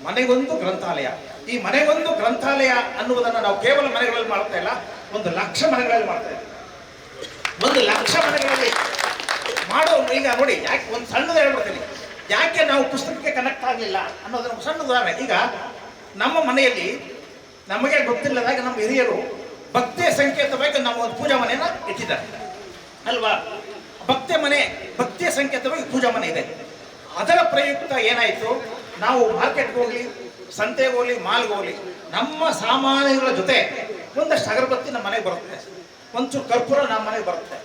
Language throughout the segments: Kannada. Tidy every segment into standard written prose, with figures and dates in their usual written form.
ಮನೆಗೊಂದು ಗ್ರಂಥಾಲಯ. ಈ ಮನೆಗೊಂದು ಗ್ರಂಥಾಲಯ ಅನ್ನುವುದನ್ನು ನಾವು ಕೇವಲ ಮನೆಗಳಲ್ಲಿ ಮಾಡ್ತಾ ಇಲ್ಲ, 1,00,000 ಮನೆಗಳಲ್ಲಿ ಮಾಡ್ತಾ ಇದ್ದೀವಿ. 1,00,000 ಮನೆಗಳಲ್ಲಿ ಮಾಡೋ. ಈಗ ನೋಡಿ, ಯಾಕೆ ಒಂದು ಸಣ್ಣದು ಹೇಳ್ಬಿಡ್ತೀನಿ, ಯಾಕೆ ನಾವು ಪುಸ್ತಕಕ್ಕೆ ಕನೆಕ್ಟ್ ಆಗಲಿಲ್ಲ ಅನ್ನೋದನ್ನ ಸಣ್ಣ ಉದಾಹರಣೆ. ಈಗ ನಮ್ಮ ಮನೆಯಲ್ಲಿ ನಮಗೆ ಗೊತ್ತಿಲ್ಲದಾಗ ನಮ್ಮ ಹಿರಿಯರು ಭಕ್ತಿಯ ಸಂಕೇತವಾಗಿ ನಮ್ಮ ಒಂದು ಪೂಜಾ ಮನೆಯನ್ನ ಇಟ್ಟಿದ್ದಾರೆ ಅಲ್ವಾ. ಭಕ್ತಿಯ ಸಂಕೇತವಾಗಿ ಪೂಜಾ ಮನೆ ಇದೆ. ಅದರ ಪ್ರಯುಕ್ತ ಏನಾಯಿತು, ನಾವು ಮಾರ್ಕೆಟ್ಗೆ ಹೋಗ್ಲಿ, ಸಂತೆಗೆ ಹೋಗ್ಲಿ, ಮಾಲ್ಗೆ ಹೋಗ್ಲಿ, ನಮ್ಮ ಸಾಮಾನುಗಳ ಜೊತೆ ಒಂದಷ್ಟು ಅಗರಬತ್ತಿ ನಮ್ಮ ಮನೆಗೆ ಬರುತ್ತೆ, ಒಂಚೂರು ಕರ್ಪೂರ ನಮ್ಮ ಮನೆಗೆ ಬರುತ್ತೆ,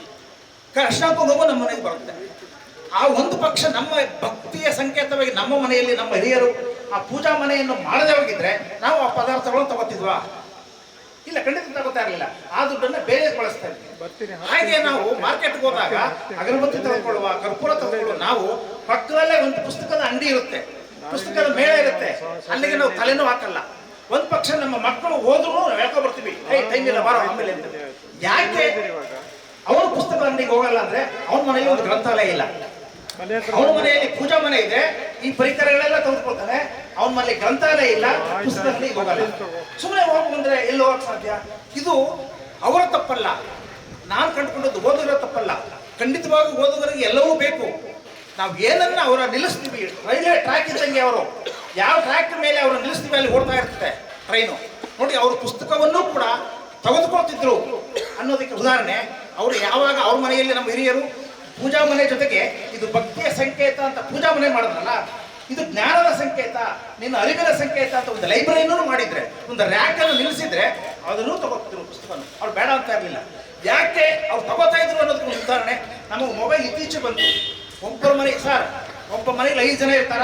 ಅರಿಶಿನ ಕುಂಕುಮ ನಮ್ಮ ಮನೆಗೆ ಬರುತ್ತೆ. ಆ ಒಂದು ಪಕ್ಷ ನಮ್ಮ ಭಕ್ತಿಯ ಸಂಕೇತವಾಗಿ ನಮ್ಮ ಮನೆಯಲ್ಲಿ ನಮ್ಮ ಹಿರಿಯರು ಆ ಪೂಜಾ ಮನೆಯನ್ನು ಮಾಡದೇ ಹೋಗಿದ್ರೆ ನಾವು ಆ ಪದಾರ್ಥಗಳನ್ನು ತಗೋತಿದ್ವಾ? ಇಲ್ಲ, ಖಂಡಿತ ತಗೋತಾ ಇರಲಿಲ್ಲ. ಆ ದುಡ್ಡನ್ನು ಬೇರೆ ಬಳಸ್ತಾ ಇದ್ವಿ. ಹಾಗೆ ನಾವು ಮಾರ್ಕೆಟ್ಗೆ ಹೋದಾಗ ಅಗರಬತ್ತಿ ತೆಗೆದುಕೊಳ್ಳುವ, ಕರ್ಪೂರ ತೆಗೆದುಕೊಳ್ಳುವ, ನಾವು ಪಕ್ಕದಲ್ಲೇ ಒಂದು ಪುಸ್ತಕದ ಅಂಗಡಿ ಇರುತ್ತೆ, ಪುಸ್ತಕದ ಮೇಳ ಇರುತ್ತೆ, ಅಲ್ಲಿಗೆ ನಾವು ತಲೆನೂ ಹಾಕಲ್ಲ. ಒಂದ್ ಪಕ್ಷ ನಮ್ಮ ಮಕ್ಕಳು ಹೋದ್ರು ಹೇಳ್ಕೊ ಬರ್ತೀವಿ, ಟೈಮ್ ಇಲ್ಲ ಬಾರೋ ಆಮೇಲೆ ಅಂತ. ಯಾಕೆ ಅವನು ಪುಸ್ತಕ ಅಂಗಡಿಗೆ ಹೋಗಲ್ಲ ಅಂದ್ರೆ ಅವನ ಮನೆಯಲ್ಲಿ ಒಂದು ಗ್ರಂಥಾಲಯ ಇಲ್ಲ, ಅವನ ಮನೆಯಲ್ಲಿ ಪೂಜಾ ಮನೆ ಇದೆ, ಈ ಪರಿಕರಗಳೆಲ್ಲ ತೆಗೆದುಕೊಳ್ತಾನೆ, ಅವನ ಮನೆಯಲ್ಲಿ ಗ್ರಂಥಾಲಯ ಇಲ್ಲ, ಪುಸ್ತಕ ಅಂಗಡಿಗೆ ಹೋಗಲ್ಲ. ಸುಮ್ಮನೆ ಹೋಗಿ ಬಂದ್ರೆ ಎಲ್ಲಿ ಹೋಗಕ್ ಸಾಧ್ಯ? ಇದು ಅವರ ತಪ್ಪಲ್ಲ, ನಾನು ಕಂಡುಕೊಂಡದ್ದು ಓದುಗರ ತಪ್ಪಲ್ಲ. ಖಂಡಿತವಾಗಿ ಓದುಗರಿಗೆ ಎಲ್ಲವೂ ಬೇಕು. ನಾವು ಏನನ್ನ ಅವರ ನಿಲ್ಲಿಸ್ತೀವಿ, ರೈಲ್ವೆ ಟ್ರ್ಯಾಕ್ ಇದ್ದಂಗೆ ಅವರು ಯಾವ ಟ್ರ್ಯಾಕ್ ಮೇಲೆ ಅವರು ನಿಲ್ಲಿಸ್ತೀವಿ ಅಲ್ಲಿ ಓಡ್ತಾ ಇರ್ತದೆ ಟ್ರೈನು. ನೋಡಿ, ಅವರು ಪುಸ್ತಕವನ್ನು ಕೂಡ ತೆಗೆದುಕೊಳ್ತಿದ್ರು ಅನ್ನೋದಕ್ಕೆ ಉದಾಹರಣೆ. ಅವರು ಯಾವಾಗ ಅವ್ರ ಮನೆಯಲ್ಲಿ ನಮ್ಮ ಹಿರಿಯರು ಪೂಜಾ ಮನೆ ಜೊತೆಗೆ ಇದು ಭಕ್ತಿಯ ಸಂಕೇತ ಅಂತ ಪೂಜಾ ಮನೆ ಮಾಡಿದ್ರಲ್ಲ, ಇದು ಜ್ಞಾನದ ಸಂಕೇತ, ನಿನ್ನ ಅರಿವಿನ ಸಂಕೇತ ಅಂತ ಒಂದು ಲೈಬ್ರರಿನೂ ಮಾಡಿದ್ರೆ, ಒಂದು ರ್ಯಾಕ್ ಅನ್ನು ನಿಲ್ಲಿಸಿದ್ರೆ ಅದನ್ನು ತಗೋತಿದ್ರು ಪುಸ್ತಕವನ್ನು. ಅವ್ರು ಬೇಡ ಅಂತ ಇರಲಿಲ್ಲ. ಯಾಕೆ ಅವ್ರು ತಗೋತಾ ಇದ್ರು ಅನ್ನೋದಕ್ಕೆ ಒಂದು ಉದಾಹರಣೆ. ನಮಗೆ ಮೊಬೈಲ್ ಇತ್ತೀಚೆಗೆ ಬಂತು. ಒಬ್ಬರ ಮನೆಗೆ ಸರ್, ಒಬ್ಬ ಮನೆಯಲ್ಲಿ 5 ಜನ ಇರ್ತಾರ,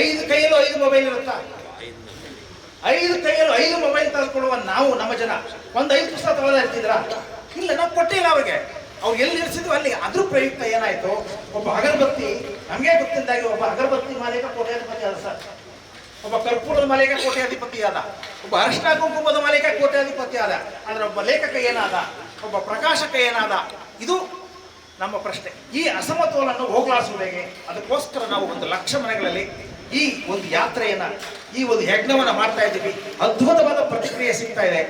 5 ಕೈಯಲ್ಲೂ 5 ಮೊಬೈಲ್ ಇರುತ್ತಾ? 5 ಕೈಯಲ್ಲೂ 5 ಮೊಬೈಲ್ ತೆಗೆದುಕೊಳ್ಳುವ ನಾವು, ನಮ್ಮ ಜನ ಒಂದು 5 ಪುಸ್ತಕ ತಗೊಳ್ತಾ ಇರ್ತಿದ್ರ? ಇಲ್ಲ, ನಾವು ಕೊಟ್ಟಿಲ್ಲ ಅವ್ರಿಗೆ. ಅವ್ರು ಎಲ್ಲಿ ಇರಿಸಿದ್ವು ಅಲ್ಲಿ. ಅದ್ರ ಪ್ರಯುಕ್ತ ಏನಾಯ್ತು, ಒಬ್ಬ ಅಗರಬತ್ತಿ, ನಮಗೆ ಗೊತ್ತಿದ್ದಾಗಿ ಒಬ್ಬ ಅಗರಬತ್ತಿ ಮಾಲೀಕ ಕೋಟ್ಯಾಧಿಪತಿ ಆದ ಸರ್, ಒಬ್ಬ ಕರ್ಪೂರದ ಮಾಲೀಕ ಕೋಟ್ಯಾಧಿಪತಿ ಆದ, ಒಬ್ಬ ಅರಿಶಿನ ಕುಂಕುಮದ ಮಾಲೀಕ ಕೋಟ್ಯಾಧಿಪತಿ ಆದ. ಆದ್ರೆ ಒಬ್ಬ ಲೇಖಕ ಏನಾದ, ಒಬ್ಬ ಪ್ರಕಾಶಕ ಏನಾದ? ಇದು ನಮ್ಮ ಪ್ರಶ್ನೆ. ಈ ಅಸಮತೋಲನ್ನು ಹೋಗಲಾಡಿಸುವುದು ಹೇಗೆ? ಅದಕ್ಕೋಸ್ಕರ ನಾವು 1,00,000 ಮನೆಗಳಲ್ಲಿ ಈ ಒಂದು ಯಾತ್ರೆಯನ್ನ, ಈ ಒಂದು ಯಜ್ಞವನ್ನ ಮಾಡ್ತಾ ಇದ್ದೀವಿ. ಅದ್ಭುತವಾದ ಪ್ರತಿಕ್ರಿಯೆ ಸಿಗ್ತಾ ಇದೆ.